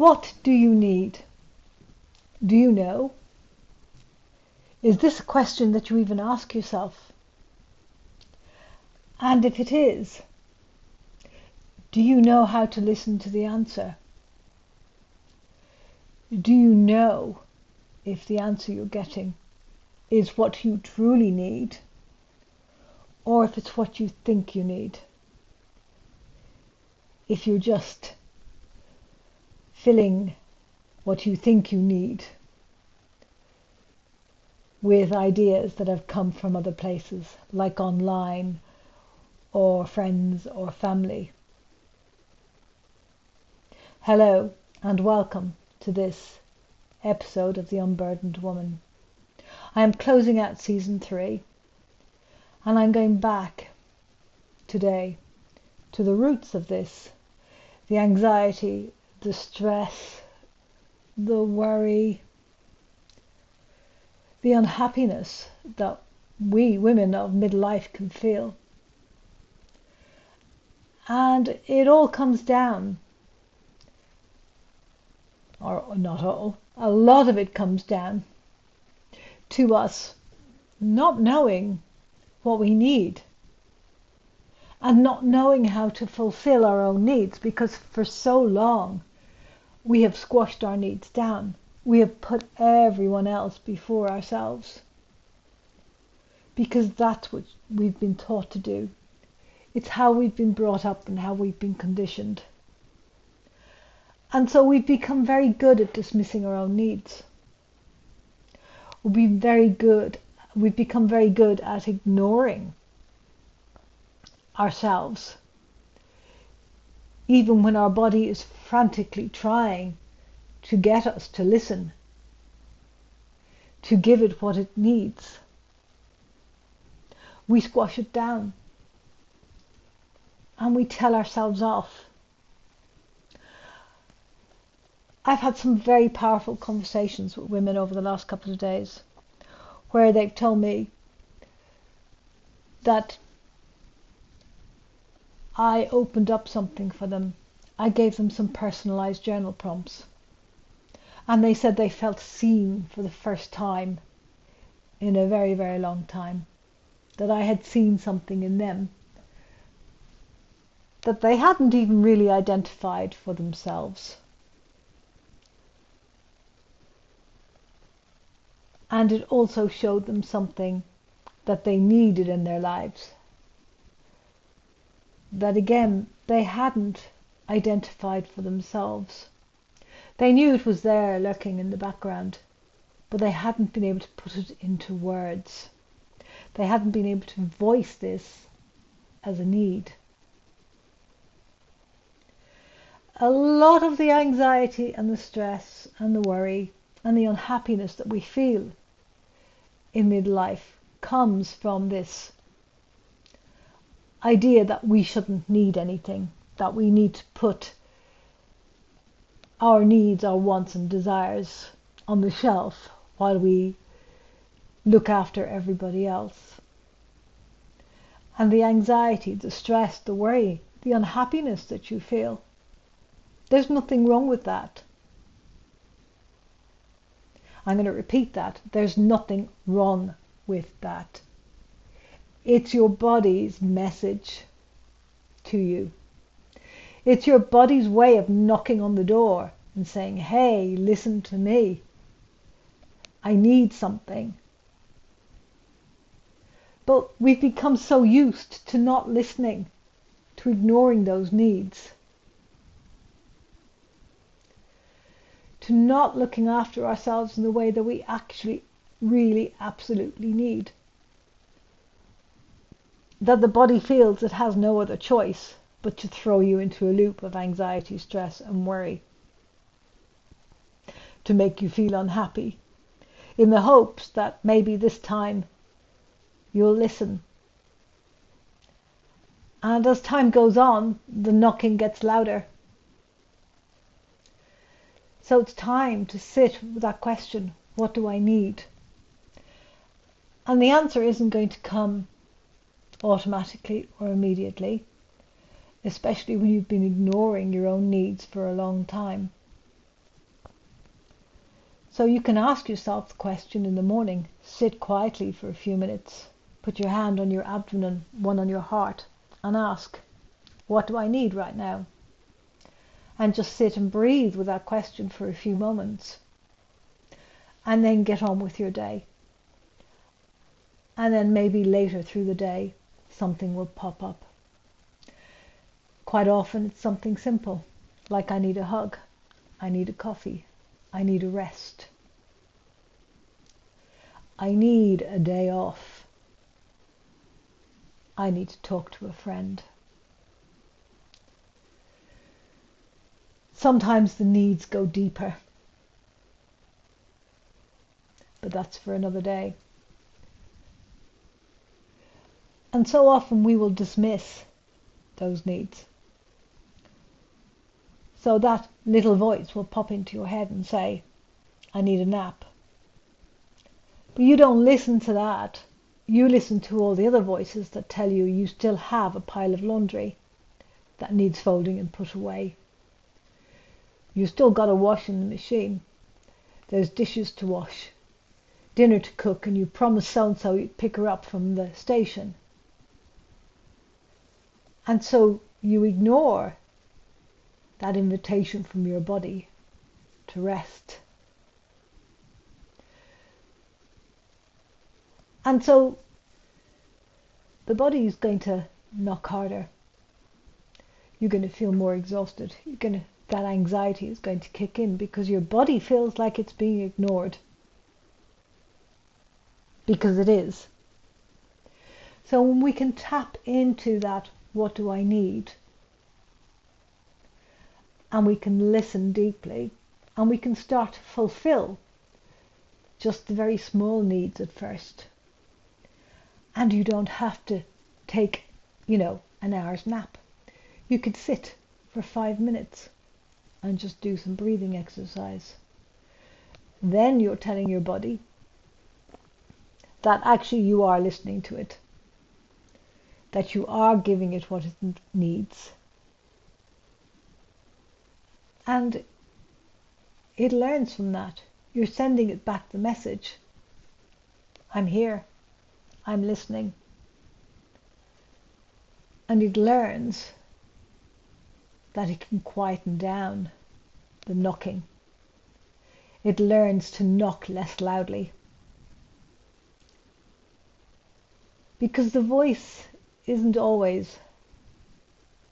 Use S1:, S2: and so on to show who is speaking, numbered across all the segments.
S1: What do you need? Do you know? Is this a question that you even ask yourself? And if it is, do you know how to listen to the answer? Do you know if the answer you're getting is what you truly need, or if it's what you think you need? If you're just filling what you think you need with ideas that have come from other places, like online or friends or family. Hello and welcome to this episode of the Unburdened Woman. I am closing out season 3 and I'm going back today to the roots of this, the anxiety, the stress, the worry, the unhappiness that we women of midlife can feel. And it all comes down, or not all, a lot of it comes down to us not knowing what we need and not knowing how to fulfill our own needs, because for so long we have squashed our needs down. We have put everyone else before ourselves because that's what we've been taught to do. It's how we've been brought up and how we've been conditioned. And so we've become very good at dismissing our own needs. We've become very good at ignoring ourselves, even when our body is frantically trying to get us to listen, to give it what it needs. We squash it down and we tell ourselves off. I've had some very powerful conversations with women over the last couple of days where they've told me that I opened up something for them. I gave them some personalized journal prompts. And they said they felt seen for the first time in a very, very long time. That I had seen something in them that they hadn't even really identified for themselves. And it also showed them something that they needed in their lives, that again they hadn't identified for themselves. They knew it was there lurking in the background, but they hadn't been able to put it into words. They hadn't been able to voice this as a need. A lot of the anxiety and the stress and the worry and the unhappiness that we feel in midlife comes from this idea that we shouldn't need anything, that we need to put our needs, our wants and desires on the shelf while we look after everybody else. And the anxiety, the stress, the worry, the unhappiness that you feel, there's nothing wrong with that. I'm going to repeat that. There's nothing wrong with that. It's your body's message to you. It's your body's way of knocking on the door and saying, hey, listen to me. I need something. But we've become so used to not listening, to ignoring those needs, to not looking after ourselves in the way that we actually, really, absolutely need, that the body feels it has no other choice but to throw you into a loop of anxiety, stress and worry, to make you feel unhappy, in the hopes that maybe this time you'll listen. And as time goes on, the knocking gets louder. So it's time to sit with that question, what do I need? And the answer isn't going to come automatically or immediately, especially when you've been ignoring your own needs for a long time. So you can ask yourself the question in the morning, sit quietly for a few minutes, put your hand on your abdomen, one on your heart, and ask, what do I need right now? And just sit and breathe with that question for a few moments. And then get on with your day. And then maybe later through the day, something will pop up. Quite often it's something simple, like I need a hug, I need a coffee, I need a rest, I need a day off, I need to talk to a friend. Sometimes the needs go deeper, but that's for another day. And so often we will dismiss those needs. So that little voice will pop into your head and say, I need a nap. But you don't listen to that. You listen to all the other voices that tell you you still have a pile of laundry that needs folding and put away. You still got to wash in the machine. There's dishes to wash, dinner to cook, and you promised so-and-so you'd pick her up from the station. And so you ignore that invitation from your body to rest. And so the body is going to knock harder. You're going to feel more exhausted. That anxiety is going to kick in because your body feels like it's being ignored. Because it is. So when we can tap into that, what do I need? And we can listen deeply, and we can start to fulfill just the very small needs at first. And you don't have to take, an hour's nap. You could sit for 5 minutes and just do some breathing exercise. Then you're telling your body that actually you are listening to it, that you are giving it what it needs. And it learns from that. You're sending it back the message. I'm here. I'm listening. And it learns that it can quieten down the knocking. It learns to knock less loudly. Because the voice isn't always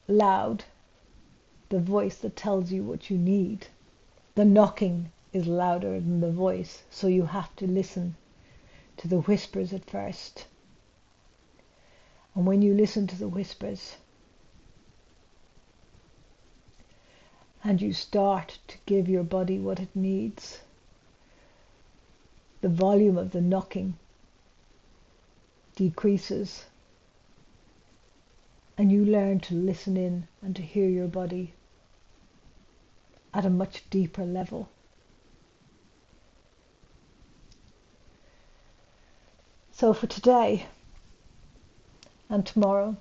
S1: loud. The voice that tells you what you need. The knocking is louder than the voice, so you have to listen to the whispers at first. And when you listen to the whispers, and you start to give your body what it needs, the volume of the knocking decreases, and you learn to listen in and to hear your body at a much deeper level. So for today and tomorrow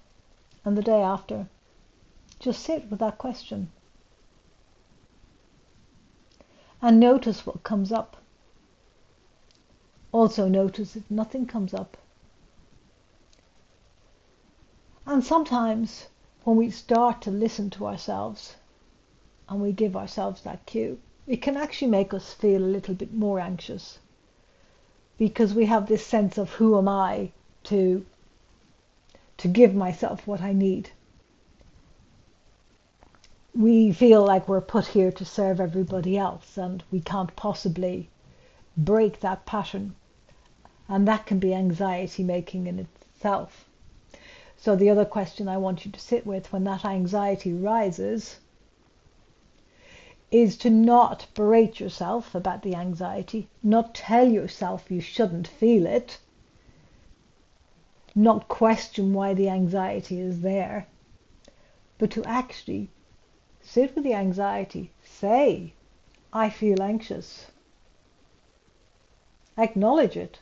S1: and the day after, just sit with that question and notice what comes up. Also notice if nothing comes up. And sometimes when we start to listen to ourselves and we give ourselves that cue, it can actually make us feel a little bit more anxious, because we have this sense of who am I to give myself what I need. We feel like we're put here to serve everybody else, and we can't possibly break that pattern, and that can be anxiety making in itself. So the other question I want you to sit with when that anxiety rises is to not berate yourself about the anxiety, not tell yourself you shouldn't feel it, not question why the anxiety is there, but to actually sit with the anxiety, say, I feel anxious. Acknowledge it.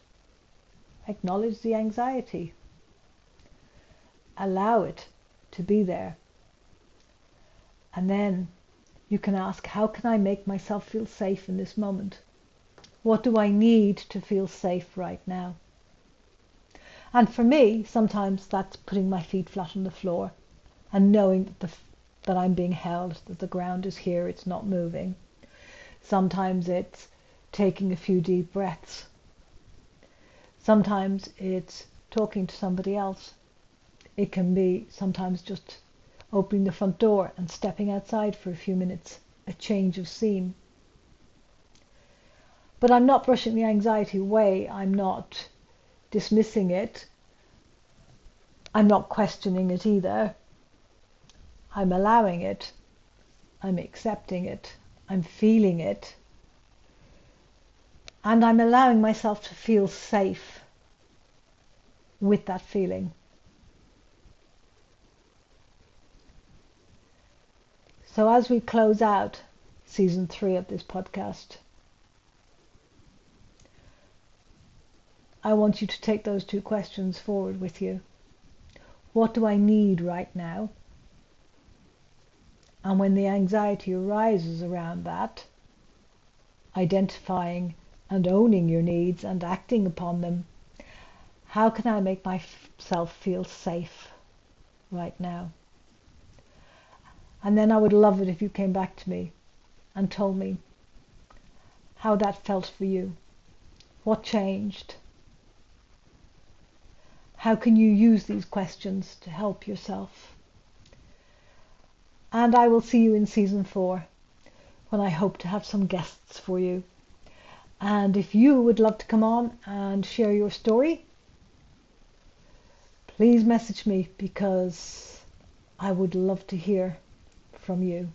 S1: Acknowledge the anxiety. Allow it to be there. And then you can ask, how can I make myself feel safe in this moment? What do I need to feel safe right now? And for me, sometimes that's putting my feet flat on the floor and knowing that I'm being held, that the ground is here, it's not moving. Sometimes it's taking a few deep breaths. Sometimes it's talking to somebody else. It can be sometimes just opening the front door and stepping outside for a few minutes, a change of scene. But I'm not brushing the anxiety away. I'm not dismissing it. I'm not questioning it either. I'm allowing it. I'm accepting it. I'm feeling it. And I'm allowing myself to feel safe with that feeling. So as we close out season 3 of this podcast, I want you to take those 2 questions forward with you. What do I need right now? And when the anxiety arises around that, identifying and owning your needs and acting upon them, how can I make myself feel safe right now? And then I would love it if you came back to me and told me how that felt for you. What changed? How can you use these questions to help yourself? And I will see you in season 4, when I hope to have some guests for you. And if you would love to come on and share your story, please message me, because I would love to hear from you.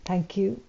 S1: Thank you.